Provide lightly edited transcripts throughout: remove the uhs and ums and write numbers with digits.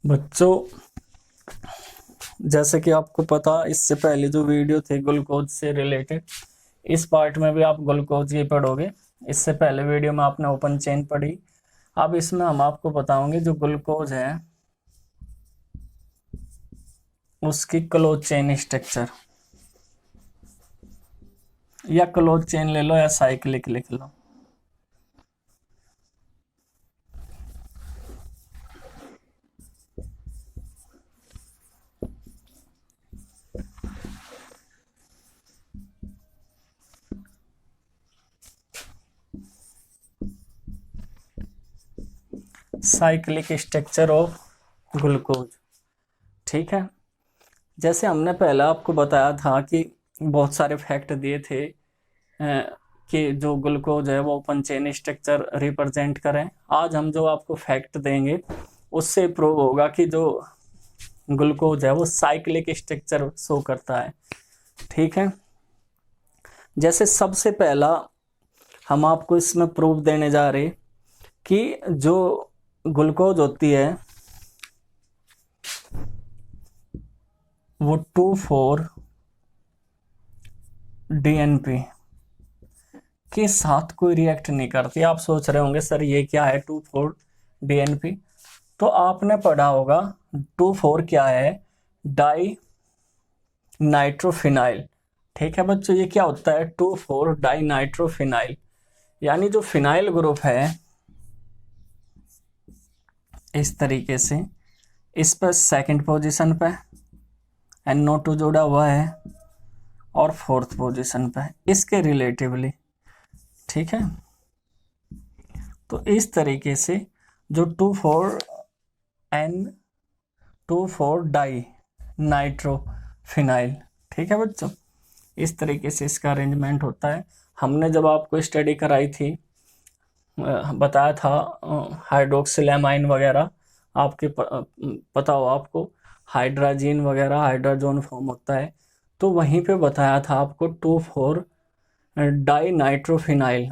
बच्चों, जैसे कि आपको पता इससे पहले जो वीडियो थे ग्लूकोज से रिलेटेड, इस पार्ट में भी आप ग्लूकोज ही पढ़ोगे। इससे पहले वीडियो में आपने ओपन चेन पढ़ी। अब इसमें हम आपको बताओगे जो ग्लूकोज है उसकी क्लोज चेन स्ट्रक्चर, या क्लोज चेन ले लो या साइक्लिक लिख लो। साइक्लिक स्ट्रक्चर ऑफ ग्लूकोज, ठीक है। जैसे हमने पहले आपको बताया था कि बहुत सारे फैक्ट दिए थे कि जो ग्लूकोज है वो ओपन चेन स्ट्रक्चर रिप्रेजेंट करें। आज हम जो आपको फैक्ट देंगे उससे प्रूव होगा कि जो ग्लूकोज है वो साइक्लिक स्ट्रक्चर शो करता है, ठीक है। जैसे सबसे पहला हम आपको इसमें प्रूफ देने जा रहे कि जो ग्लूकोज होती है वो 2,4 DNP के साथ कोई रिएक्ट नहीं करती। आप सोच रहे होंगे सर ये क्या है 2,4 DNP। तो आपने पढ़ा होगा 2,4 क्या है, डाई नाइट्रोफिनाइल, ठीक है बच्चों। ये क्या होता है 2,4 डाई नाइट्रोफिनाइल, यानी जो फिनाइल ग्रुप है इस तरीके से, इस पर सेकंड पोजीशन पे NO2 जोड़ा हुआ है और फोर्थ पोजीशन पे इसके रिलेटिवली, ठीक है। तो इस तरीके से जो 2,4 डाई नाइट्रोफिनाइल, ठीक है बच्चों, इस तरीके से इसका अरेंजमेंट होता है। हमने जब आपको स्टडी कराई थी बताया था हाइड्रोक्सिलेमाइन वगैरह, आपके पता हो आपको हाइड्राजीन वगैरह हाइड्राजोन फॉर्म होता है, तो वहीं पे बताया था आपको 2,4 डाई नाइट्रोफिनाइल।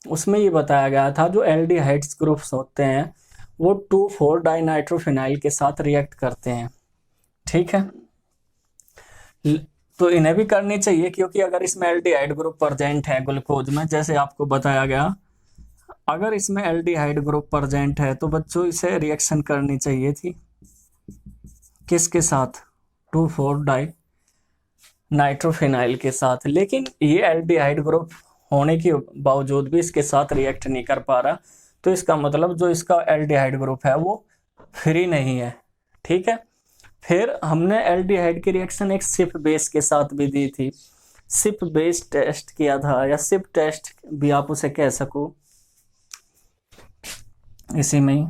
उसमें ये बताया गया था जो एल्डिहाइड्स ग्रुप्स होते हैं वो 2,4 डाई नाइट्रोफिनाइल के साथ रिएक्ट करते हैं, ठीक है। तो इन्हें भी करनी चाहिए क्योंकि अगर इसमें एल्डिहाइड ग्रुप प्रेजेंट है ग्लूकोज में, जैसे आपको बताया गया, अगर इसमें एल्डिहाइड ग्रुप प्रेजेंट है तो बच्चों इसे रिएक्शन करनी चाहिए थी किसके साथ, 2,4 डाई नाइट्रोफिनाइल के साथ। लेकिन ये एल्डिहाइड ग्रुप होने के बावजूद भी इसके साथ रिएक्ट नहीं कर पा रहा, तो इसका मतलब जो इसका एल्डिहाइड ग्रुप है वो फ्री नहीं है, ठीक है। फिर हमने एल्डिहाइड की रिएक्शन एक सिप बेस के साथ भी दी थी, सिप बेस टेस्ट किया था, या सिप टेस्ट भी आप उसे कह सको, इसी में ही।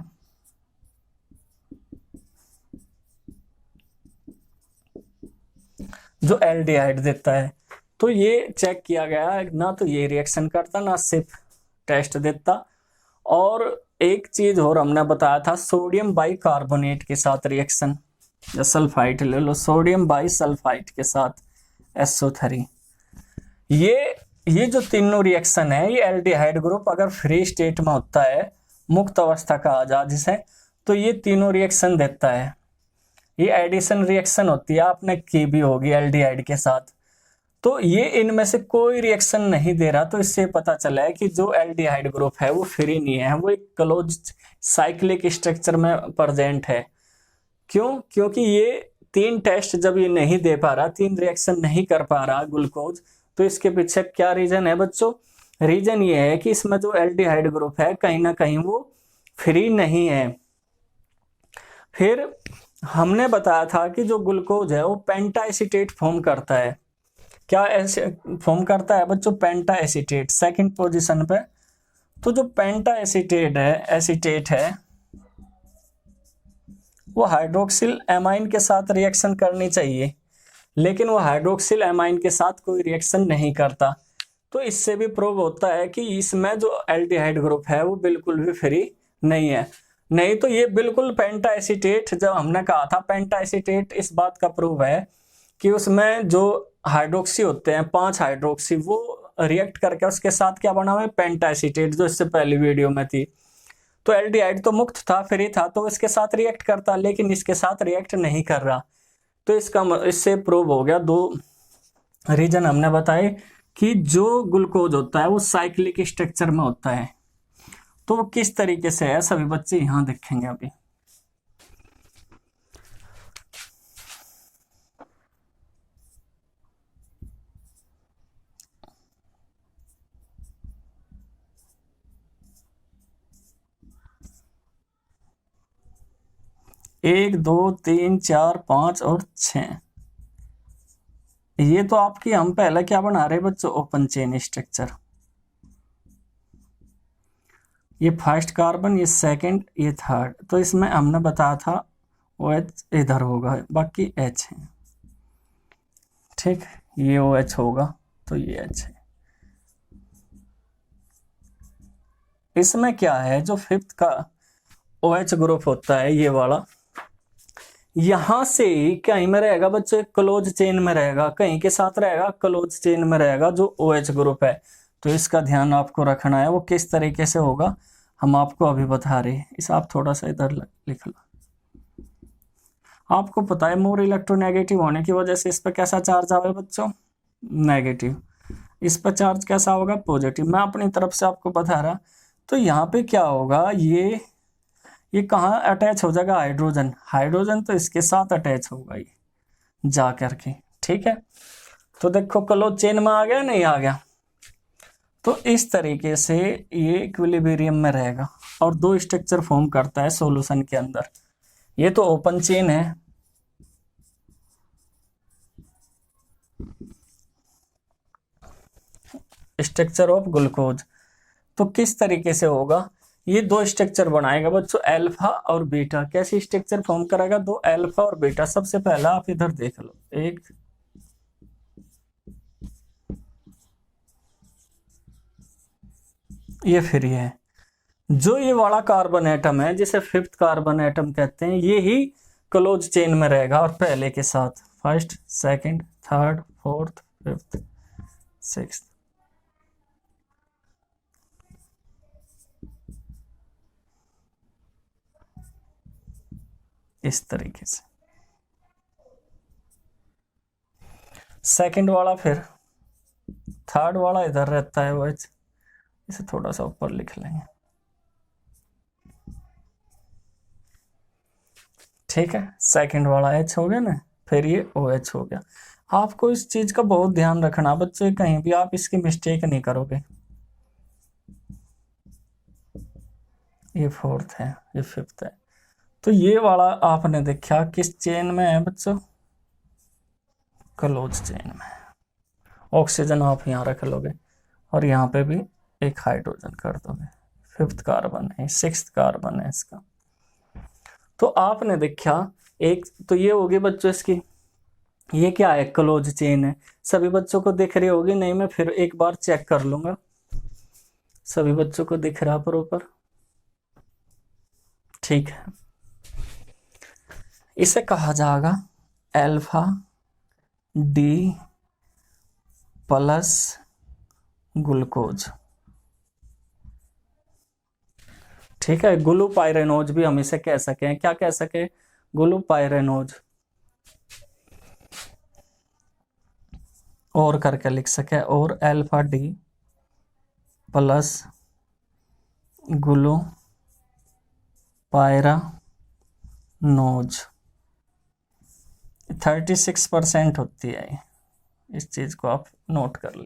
जो एल्डिहाइड देता है, तो ये चेक किया गया ना, तो ये रिएक्शन करता ना सिप टेस्ट देता। और एक चीज और हमने बताया था सोडियम बाइकार्बोनेट के साथ रिएक्शन, या सल्फाइड ले लो, सोडियम बाई सल्फाइड के साथ SO3। ये जो तीनों रिएक्शन है, ये एल्डिहाइड ग्रुप अगर फ्री स्टेट में होता है, मुक्त अवस्था कहा जा जिसे, तो ये तीनों रिएक्शन देता है। ये एडिशन रिएक्शन होती है, आपने की भी होगी एल्डिहाइड के साथ। तो ये इनमें से कोई रिएक्शन नहीं दे रहा, तो इससे पता चला है कि जो एल्डिहाइड ग्रुप है वो फ्री नहीं है, वो एक क्लोज साइक्लिक स्ट्रक्चर में प्रेजेंट है। क्यों? क्योंकि ये तीन टेस्ट जब ये नहीं दे पा रहा, तीन रिएक्शन नहीं कर पा रहा ग्लूकोज, तो इसके पीछे क्या रीजन है बच्चों? रीजन ये है कि इसमें जो एल्डिहाइड ग्रुप है कहीं ना कहीं वो फ्री नहीं है। फिर हमने बताया था कि जो ग्लूकोज है वो पेंटा एसीटेट फॉर्म करता है। क्या ऐसे फॉर्म करता है बच्चों? पेंटा एसीटेट सेकंड पोजीशन पे। तो जो पेंटा एसीटेट है वो हाइड्रोक्सिल एमाइन के साथ रिएक्शन करनी चाहिए, लेकिन वो हाइड्रोक्सिल एमाइन के साथ कोई रिएक्शन नहीं करता। तो इससे भी प्रूव होता है कि इसमें जो एल्डिहाइड ग्रुप है वो बिल्कुल भी फ्री नहीं है। नहीं तो ये बिल्कुल पेंटा एसीटेट, जब हमने कहा था पेंटा एसीटेट, इस बात का प्रूव है कि उसमें जो हाइड्रोक्सी होते हैं 5 हाइड्रोक्सी, वो रिएक्ट करके उसके साथ क्या बना हुआ है? पेंटा एसीटेट, जो इससे पहली वीडियो में थी। तो एल्डिहाइड तो मुक्त था, फ्री था, तो इसके साथ रिएक्ट करता, लेकिन इसके साथ रिएक्ट नहीं कर रहा। तो इससे प्रूव हो गया, दो रीजन हमने बताए कि जो ग्लूकोज होता है वो साइक्लिक स्ट्रक्चर में होता है। तो वो किस तरीके से है सभी बच्चे यहां देखेंगे अभी। एक, दो, तीन, चार, पांच और 6। ये तो आपकी हम पहले क्या बना रहे बच्चों, ओपन चेन स्ट्रक्चर। ये फर्स्ट कार्बन, ये सेकंड, ये थर्ड। तो इसमें हमने बताया था OH इधर होगा, बाकी H है। ठीक, ये OH होगा तो ये H है। इसमें क्या है, जो फिफ्थ का OH ग्रुप होता है ये वाला, यहां से कहीं में रहेगा बच्चों, एक क्लोज चेन में रहेगा, कहीं के साथ रहेगा, क्लोज चेन में रहेगा जो OH ग्रुप है। तो इसका ध्यान आपको रखना है। वो किस तरीके से होगा हम आपको अभी बता रहे हैं। इस आप थोड़ा सा इधर लिख लो। आपको पता है मोर इलेक्ट्रोनेगेटिव होने की वजह से इस पर कैसा चार्ज आवे बच्चों, नेगेटिव। इस पर चार्ज कैसा होगा, पॉजिटिव। मैं अपनी तरफ से आपको बता रहा। तो यहाँ पे क्या होगा, ये कहाँ अटैच हो जाएगा, हाइड्रोजन। हाइड्रोजन तो इसके साथ अटैच होगा ये जा करके। ठीक है, तो देखो क्लोज चेन में आ गया, नहीं आ गया। तो इस तरीके से ये इक्विलिब्रियम में रहेगा और दो स्ट्रक्चर फॉर्म करता है सॉल्यूशन के अंदर। ये तो ओपन चेन है, स्ट्रक्चर ऑफ ग्लूकोज। तो किस तरीके से होगा, ये दो स्ट्रक्चर बनाएगा बच्चों, अल्फा और बीटा। कैसी स्ट्रक्चर फॉर्म करेगा, दो अल्फा और बीटा। सबसे पहला आप इधर देख लो, एक, ये फिर ये है। जो ये वाला कार्बन एटम है जिसे फिफ्थ कार्बन एटम कहते हैं, ये ही क्लोज चेन में रहेगा और पहले के साथ first, second, third, fourth, fifth, sixth. इस तरीके से सेकंड वाला, फिर थर्ड वाला इधर रहता है वो, इसे थोड़ा सा ऊपर लिख लेंगे। ठीक है, सेकंड वाला H हो गया ना, फिर ये OH हो गया। आपको इस चीज का बहुत ध्यान रखना बच्चे, कहीं भी आप इसकी मिस्टेक नहीं करोगे। ये फोर्थ है, ये फिफ्थ है। तो ये वाला आपने देखा किस चेन में है बच्चों, क्लोज चेन में। ऑक्सीजन आप यहाँ रख लोगे और यहाँ पे भी एक हाइड्रोजन कर दोगे। फिफ्थ कार्बन है, सिक्स्थ कार्बन है इसका। तो आपने देखा एक, तो ये होगी बच्चों इसकी, ये क्या है, क्लोज चेन है। सभी बच्चों को दिख रही होगी, नहीं मैं फिर एक बार चेक कर लूंगा। सभी बच्चों को दिख रहा प्रॉपर, ठीक है। इसे कहा जाएगा अल्फा डी प्लस ग्लूकोज। ठीक है, ग्लूपाइरेनोज भी हम इसे कह सके। क्या कह सके, ग्लूपाइरेनोज। और करके लिख सके, और अल्फा डी प्लस ग्लूपाइरानोज 36% होती है। इस चीज को आप नोट कर लो।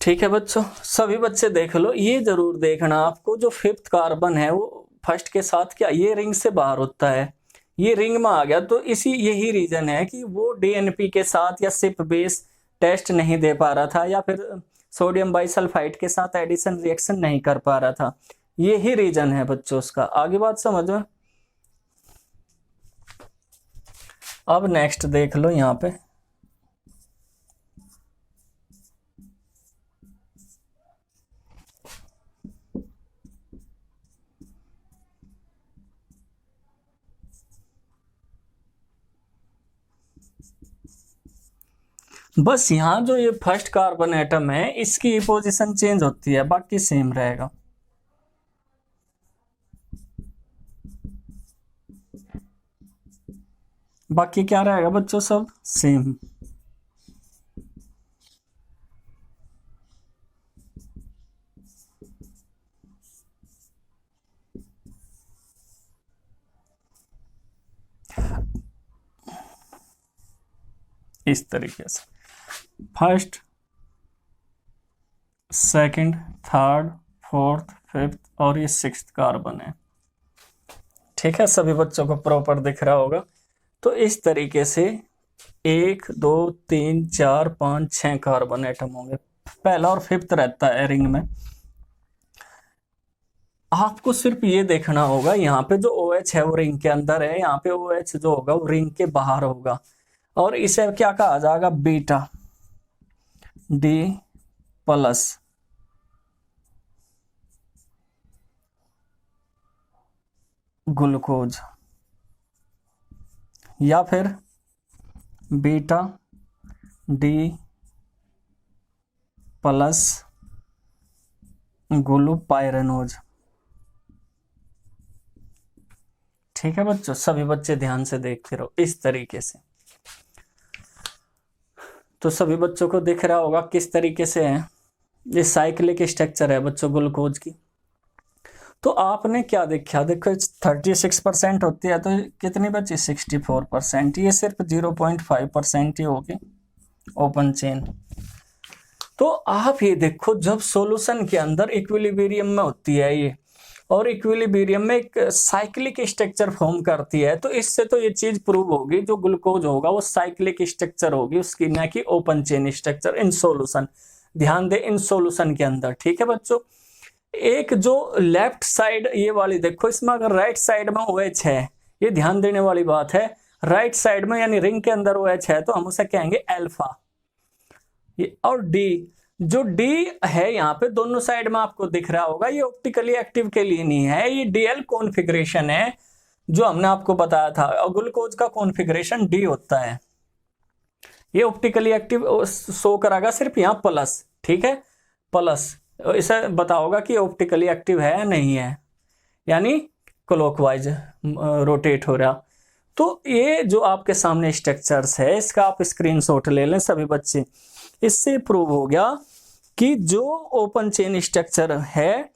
ठीक है बच्चों, सभी बच्चे देख लो। ये जरूर देखना आपको, जो फिफ्थ कार्बन है वो फर्स्ट के साथ क्या, ये रिंग से बाहर होता है, ये रिंग में आ गया। तो यही रीजन है कि वो DNP के साथ या सिप बेस टेस्ट नहीं दे पा रहा था, या फिर सोडियम बाइसल्फाइड के साथ एडिशन रिएक्शन नहीं कर पा रहा था। यही रीजन है बच्चों उसका। आगे बात समझ में। अब नेक्स्ट देख लो यहाँ पे, बस यहाँ जो ये फर्स्ट कार्बन एटम है इसकी पोजीशन चेंज होती है, बाकी सेम रहेगा। बाकी क्या रहेगा बच्चों, सब सेम। इस तरीके से first, second, third, fourth, fifth और ये सिक्स्थ कार्बन है। ठीक है, सभी बच्चों को प्रॉपर दिख रहा होगा। तो इस तरीके से 1 2 3 4 5 6 कार्बन एटम होंगे, पहला और फिफ्थ रहता है रिंग में। आपको सिर्फ ये देखना होगा, यहाँ पे जो OH है वो रिंग के अंदर है, यहाँ पे OH जो होगा वो रिंग के बाहर होगा, और इसे क्या कहा जाएगा, बीटा D प्लस ग्लूकोज, या फिर बीटा D प्लस ग्लूपाइरेनोज। ठीक है बच्चों, सभी बच्चे ध्यान से देखते रहो इस तरीके से। तो सभी बच्चों को दिख रहा होगा किस तरीके से है ये साइक्लिक स्ट्रक्चर है बच्चों ग्लूकोज की। तो आपने क्या देखा, देखो 36% होती है, तो कितनी बची, 64%। ये सिर्फ 0.5% ही होगी ओपन चेन। तो आप ये देखो, जब सॉल्यूशन के अंदर इक्विलिब्रियम में होती है ये, और इक्विलिब्रियम में एक साइक्लिक स्ट्रक्चर फॉर्म करती है, तो इससे तो ये चीज प्रूव होगी, जो ग्लूकोज होगा वो साइक्लिक स्ट्रक्चर होगी उसकी, ना कि open chain structure in solution. ध्यान दे इन सॉल्यूशन के अंदर। ठीक है बच्चों, एक जो लेफ्ट साइड ये वाली देखो, इसमें अगर राइट साइड में OH है, ये ध्यान देने वाली बात है, राइट साइड में यानी रिंग के अंदर OH है, तो हम उसे कहेंगे अल्फा। और डी, जो डी है यहाँ पे दोनों साइड में आपको दिख रहा होगा, ये ऑप्टिकली एक्टिव के लिए नहीं है, ये DL कॉन्फ़िगरेशन है जो हमने आपको बताया था। और ग्लूकोज का कॉन्फ़िगरेशन डी होता है, ये ऑप्टिकली एक्टिव शो कराएगा सिर्फ यहाँ प्लस। ठीक है, प्लस इसे बताओगा कि ऑप्टिकली एक्टिव है या नहीं है, यानी क्लॉकवाइज रोटेट हो रहा। तो ये जो आपके सामने स्ट्रक्चर्स है, इसका आप स्क्रीनशॉट ले लें सभी बच्चे। इससे प्रूव हो गया कि जो ओपन चेन स्ट्रक्चर है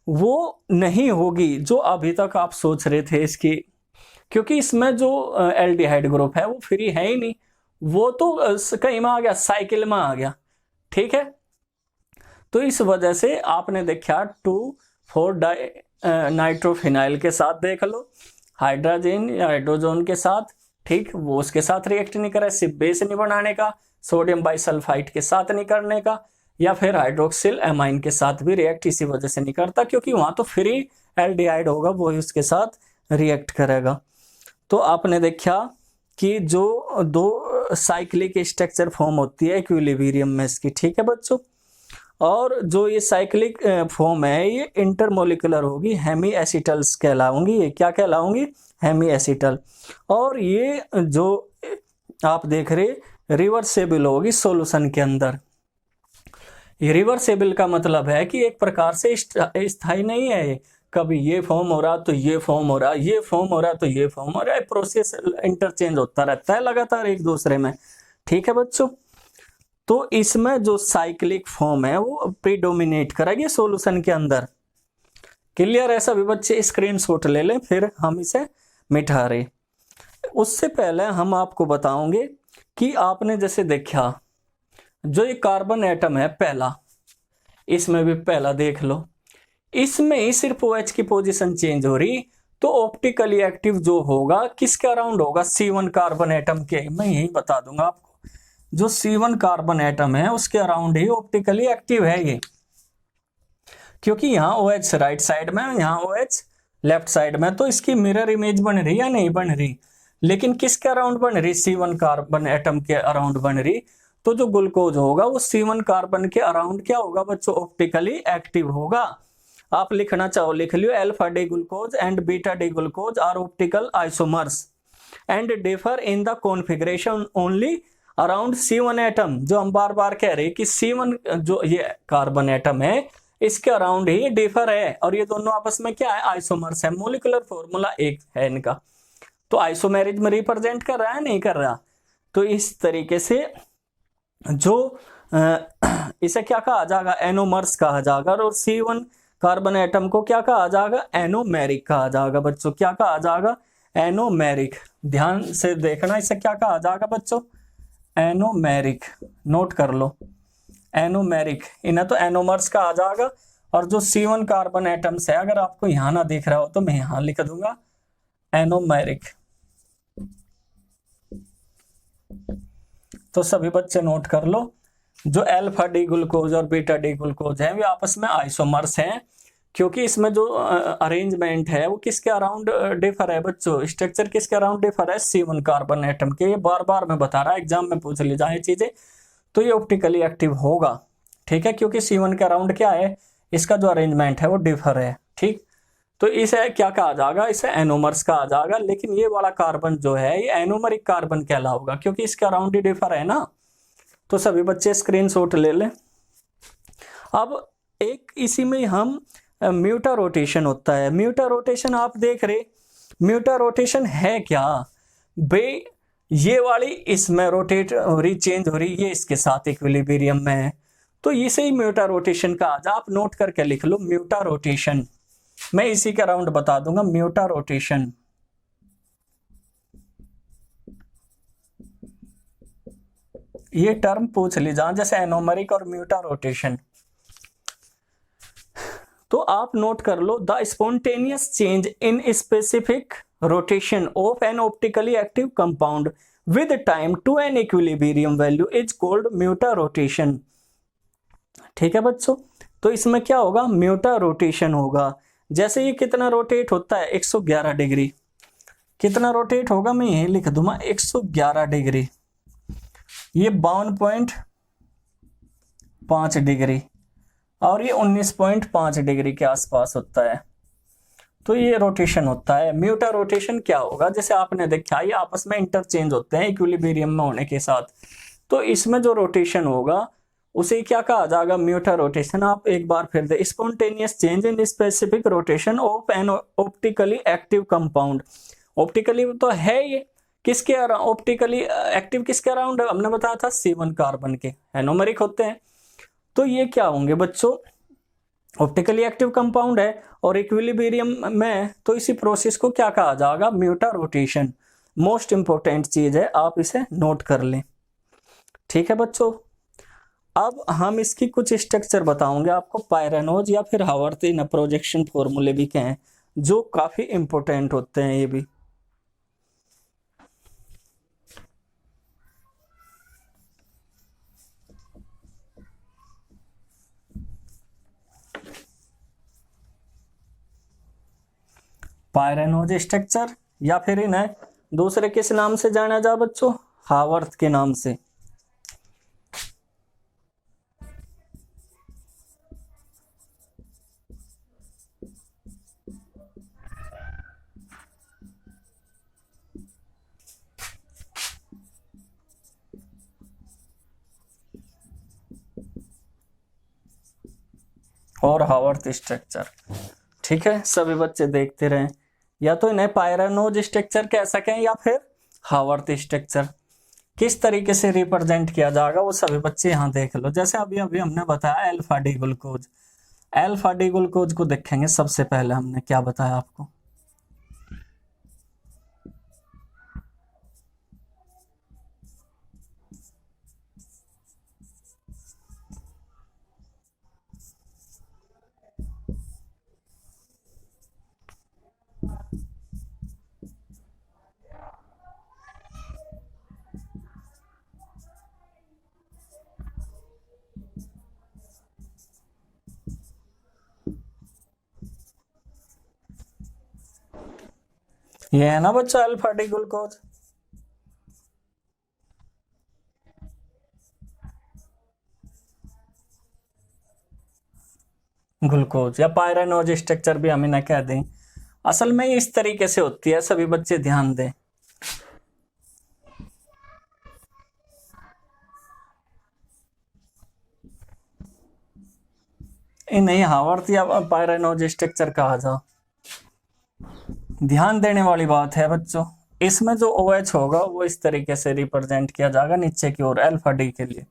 वो नहीं होगी जो अभी तक आप सोच रहे थे इसकी, क्योंकि इसमें जो एल्डिहाइड ग्रुप है वो फ्री है ही नहीं, वो तो कहीं में आ गया, साइकिल में आ गया। ठीक है, तो इस वजह से आपने देखा 2,4 नाइट्रोफिनाइल के साथ देख लो, हाइड्रोजन या हाइड्रोजन के साथ, ठीक, वो उसके साथ रिएक्ट नहीं करे, सिर्फ बेस नहीं बनाने का, सोडियम बाइसल्फाइड के साथ नहीं करने का, या फिर हाइड्रोक्सिल एमाइन के साथ भी रिएक्ट इसी वजह से नहीं करता, क्योंकि वहां तो फ्री एल्डिहाइड होगा, वो ही उसके साथ रिएक्ट करेगा। तो आपने देखा कि जो दो साइक्लिक स्ट्रक्चर फॉर्म होती है इक्विलिब्रियम में इसकी। ठीक है बच्चों, और जो ये साइक्लिक फॉर्म है ये इंटरमोलिकुलर होगी, हेमी एसिटल्स कहलाऊंगी। ये क्या कहलाऊंगी, हेमी एसिटल। और ये जो आप देख रहे रिवर्सेबल होगी सॉल्यूशन के अंदर। ये रिवर्सेबल का मतलब है कि एक प्रकार से स्थायी नहीं है ये, कभी ये फॉर्म हो रहा तो ये फॉर्म हो रहा, ये फॉर्म हो रहा तो ये फॉर्म हो रहा है, प्रोसेस इंटरचेंज होता रहता है लगातार एक दूसरे में। ठीक है बच्चों, तो इसमें जो साइक्लिक फॉर्म है वो प्रीडोमिनेट करेगी सॉल्यूशन के अंदर। क्लियर है सभी बच्चे, स्क्रीनशॉट ले लें, फिर हम इसे मिटा रहे। उससे पहले हम आपको बताओगे कि आपने जैसे देखा जो ये कार्बन एटम है पहला, इसमें भी पहला देख लो, इसमें ही सिर्फ OH की पोजीशन चेंज हो रही, तो ऑप्टिकली एक्टिव जो होगा किसके अराउंड होगा, C1 कार्बन एटम के। मैं यही बता दूंगा आपको, जो C1 कार्बन एटम है उसके अराउंड ही ऑप्टिकली एक्टिव है ये, क्योंकि यहाँ OH राइट साइड में, यहाँ OH लेफ्ट साइड में, तो इसकी मिरर इमेज बन रही या नहीं बन रही, लेकिन किसके अराउंड बन रही, C1 कार्बन एटम के अराउंड बन रही। तो जो ग्लूकोज होगा वो C1 कार्बन के अराउंड क्या होगा बच्चों, ऑप्टिकली एक्टिव होगा। आप लिखना चाहो लिख लियो, alpha D glucose and beta D glucose are optical isomers and differ in the configuration only around C1 atom. जो हम बार बार कह रहे हैं कि C1 जो ये कार्बन एटम है इसके अराउंड ही डिफर है, और ये दोनों आपस में क्या है, आइसोमर्स है। मोलिकुलर फॉर्मूला एक है इनका। तो आइसोमेरिज में रिप्रेजेंट कर रहा है नहीं कर रहा। तो इस तरीके से जो इसे क्या कहा जाएगा, एनोमर्स कहा जाएगा। और C1 कार्बन एटम को क्या कहा जाएगा, एनोमेरिक कहा जाएगा बच्चों। क्या कहा जाएगा, एनोमेरिक। ध्यान से देखना, इसे क्या कहा जाएगा बच्चों, एनोमेरिक। नोट कर लो, एनोमेरिक। इन्हें तो एनोमर्स कहा जाएगा। और जो C1 कार्बन एटम्स है, अगर आपको यहां ना दिख रहा हो तो मैं यहां लिख दूंगा एनोमेरिक। तो सभी बच्चे नोट कर लो, जो अल्फा डी ग्लूकोज और बीटा डी ग्लूकोज है वे आपस में आइसोमर्स हैं, क्योंकि इसमें जो अरेंजमेंट है वो किसके अराउंड डिफर है बच्चों, स्ट्रक्चर किसके अराउंड डिफर है, C1 कार्बन एटम के। ये बार बार मैं बता रहा, एग्जाम में पूछ ली जाए चीजें, तो ये ऑप्टिकली एक्टिव होगा, ठीक है, क्योंकि C1 के अराउंड क्या है, इसका जो अरेंजमेंट है वो डिफर है, ठीक। तो इसे क्या कहा जाएगा, इसे एनोमर्स कहा जाएगा। लेकिन ये वाला कार्बन जो है ये एनोमरिक कार्बन कहलाऊगा, क्योंकि इसके अराउंड ही डिफर है ना। तो सभी बच्चे स्क्रीनशॉट ले लें। अब एक इसी में हम म्यूटा रोटेशन होता है। म्यूटा रोटेशन आप देख रहे, म्यूटा रोटेशन है क्या बे, ये वाली इसमें रोटेट हो रही, चेंज हो रही, ये इसके साथ इक्विलिब्रियम में है, तो इसे ही म्यूटा रोटेशन कहा जाए। आप नोट करके लिख लो म्यूटा रोटेशन, मैं इसी के अराउंड बता दूंगा म्यूटा रोटेशन। ये टर्म पूछ ली जा, जैसे एनोमरिक और म्यूटा रोटेशन। तो आप नोट कर लो, the spontaneous change in specific rotation of an optically active compound with time to an equilibrium value is called mutarotation. ठीक है बच्चों, तो इसमें क्या होगा, म्यूटा रोटेशन होगा। जैसे ये कितना रोटेट होता है, 111 डिग्री। कितना रोटेट होगा, मैं यही लिख दूंगा 111 डिग्री। ये 52.5 डिग्री और ये 19.5 डिग्री के आसपास होता है। तो ये रोटेशन होता है। म्यूटा रोटेशन क्या होगा, जैसे आपने देखा ये आपस में इंटरचेंज होते हैं इक्विलिब्रियम में होने के साथ, तो इसमें जो रोटेशन होगा उसे क्या कहा जाएगा, म्यूटा रोटेशन। आप एक बार फिर दे, spontaneous change in specific rotation of an optically active compound. Optically तो है ये, किसके ऑप्टिकली एक्टिव किसके अराउंड, हमने बताया था C1 कार्बन के, एनोमेरिक होते हैं। तो ये क्या होंगे बच्चों, ऑप्टिकली एक्टिव कंपाउंड है और इक्विलिब्रियम में, तो इसी प्रोसेस को क्या कहा जाएगा, म्यूटा रोटेशन। मोस्ट इंपोर्टेंट चीज है, आप इसे नोट कर लें। ठीक है बच्चों, अब हम इसकी कुछ स्ट्रक्चर बताऊंगे आपको, पायरेनोज या फिर हावर्थियन प्रोजेक्शन फॉर्मूले भी कहें, जो काफी इंपोर्टेंट होते हैं ये भी। पायरेनोज स्ट्रक्चर या फिर इन्हें दूसरे किस नाम से जाना जा बच्चों, हावर्थ के नाम से। और हावर्थ स्ट्रक्चर, ठीक है, सभी बच्चे देखते रहें, या तो इन्हें पायरेनोज स्ट्रक्चर कह सकें या फिर हावर्थ स्ट्रक्चर। किस तरीके से रिप्रेजेंट किया जाएगा वो सभी बच्चे यहाँ देख लो। जैसे अभी अभी हमने बताया alpha D glucose, alpha D glucose को देखेंगे। सबसे पहले हमने क्या बताया आपको, ये है ना बच्चा अल्फा डी ग्लूकोज। ग्लूकोज या पायरेनोज स्ट्रक्चर भी हम इन्हें कह दें। असल में इस तरीके से होती है, सभी बच्चे ध्यान दें। नहीं हावर्थ या पायरेनोज स्ट्रक्चर कहा जा। ध्यान देने वाली बात है बच्चों, इसमें जो OH होगा वो इस तरीके से रिप्रेजेंट किया जाएगा नीचे की ओर अल्फा डी के लिए।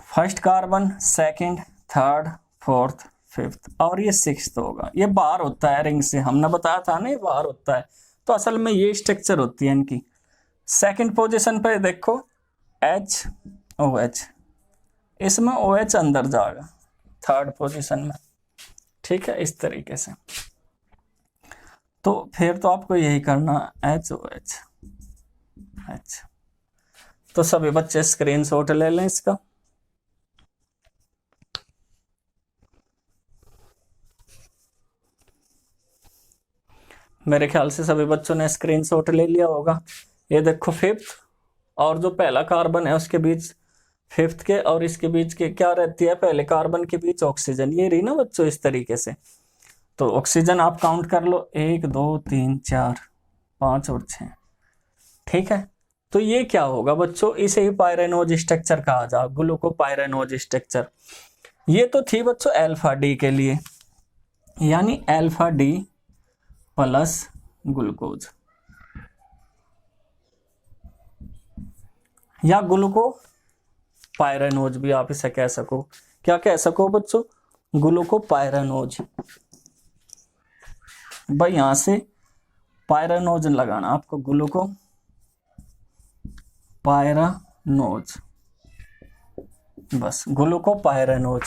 First carbon, second, third, fourth, fifth और ये सिक्स्थ होगा। ये बाहर होता है रिंग से, हमने बताया था ना ये बाहर होता है। तो असल में ये स्ट्रक्चर होती है इनकी। सेकंड पोजीशन पे देखो HOH, इसमें OH अंदर जाएगा थर्ड पोजीशन में, ठीक है, इस तरीके से। तो फिर तो आपको यही करना HOH H। तो सभी बच्चे स्क्रीनशॉट ले लें इसका। मेरे ख्याल से सभी बच्चों ने स्क्रीनशॉट ले लिया होगा। ये देखो फिफ्थ और जो पहला कार्बन है उसके बीच, फिफ्थ के और इसके बीच के क्या रहती है, पहले कार्बन के बीच ऑक्सीजन, ये रही ना बच्चों इस तरीके से। तो ऑक्सीजन आप काउंट कर लो, 1 2 3 4 5 और 6, ठीक है। तो ये क्या होगा बच्चों, इसे ही पायरेनोज स्ट्रक्चर कहा जा, ग्लूकोपायरेनोज स्ट्रक्चर। ये तो थी बच्चों अल्फा डी के लिए, यानी अल्फा डी प्लस ग्लूकोज या ग्लूकोपायरेनोज भी आप इसे कह सको। क्या कह सको बच्चों, ग्लूकोपायरेनोज। भाई यहां से पायरेनोज लगाना आपको, ग्लूकोपायरेनोज, बस ग्लूकोपायरेनोज।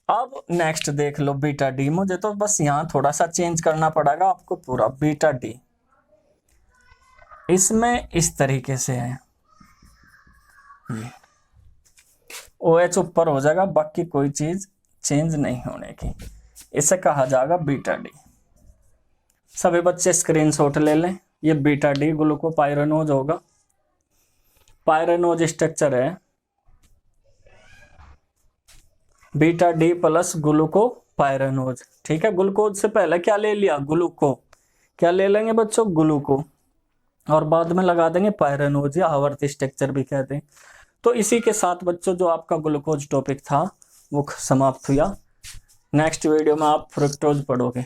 अब नेक्स्ट देख लो बीटा डी। मुझे तो बस यहाँ थोड़ा सा चेंज करना पड़ेगा आपको पूरा। बीटा डी इसमें इस तरीके से है, OH ऊपर हो जाएगा, बाकी कोई चीज चेंज नहीं होने की, इसे कहा जाएगा बीटा डी। सभी बच्चे स्क्रीनशॉट ले लें। ये बीटा डी ग्लूकोपायरेनोज होगा, पायरेनोज स्ट्रक्चर है बीटा डी प्लस ग्लूकोपायरेनोज, ठीक है। ग्लूकोज से पहले क्या ले लिया, ग्लूको, क्या ले लेंगे बच्चों, ग्लूको, और बाद में लगा देंगे पायरेनोज या आवर्ती स्ट्रक्चर भी कहते हैं। तो इसी के साथ बच्चों जो आपका ग्लूकोज टॉपिक था वो समाप्त हुआ। नेक्स्ट वीडियो में आप फ्रुक्टोज पढ़ोगे।